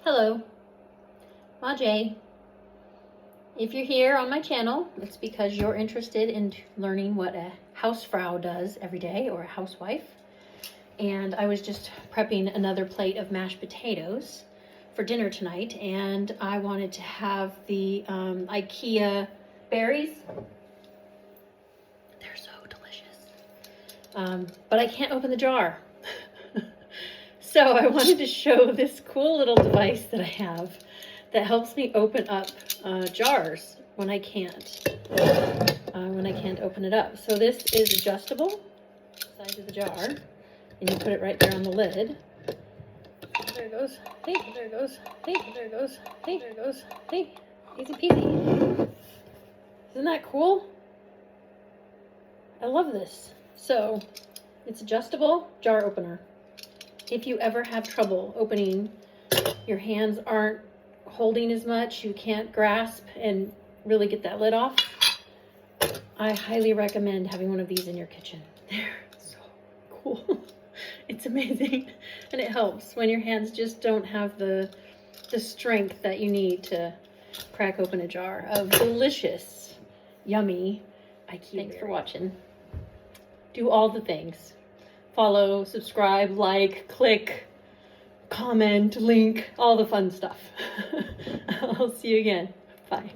Hello, Maj. If you're here on my channel, it's because you're interested in learning what a Hausfrau does every day, or a housewife. And I was just prepping another plate of mashed potatoes for dinner tonight, and I wanted to have the IKEA berries. They're so delicious. But I can't open the jar. So I wanted to show this cool little device that I have that helps me open up jars when I can't open it up. So this is adjustable, size of the jar, and you put it right there on the lid. There it goes. Hey, there it goes. Hey, there it goes. Hey, there it goes. Hey, easy peasy. Isn't that cool? I love this. So it's adjustable jar opener. If you ever have trouble opening, your hands aren't holding as much, you can't grasp and really get that lid off, I highly recommend having one of these in your kitchen. They're so cool. It's amazing. And it helps when your hands just don't have the strength that you need to crack open a jar of delicious, yummy IKEA. Thanks for watching. Do all the things. Follow, subscribe, like, click, comment, link, all the fun stuff. I'll see you again. Bye.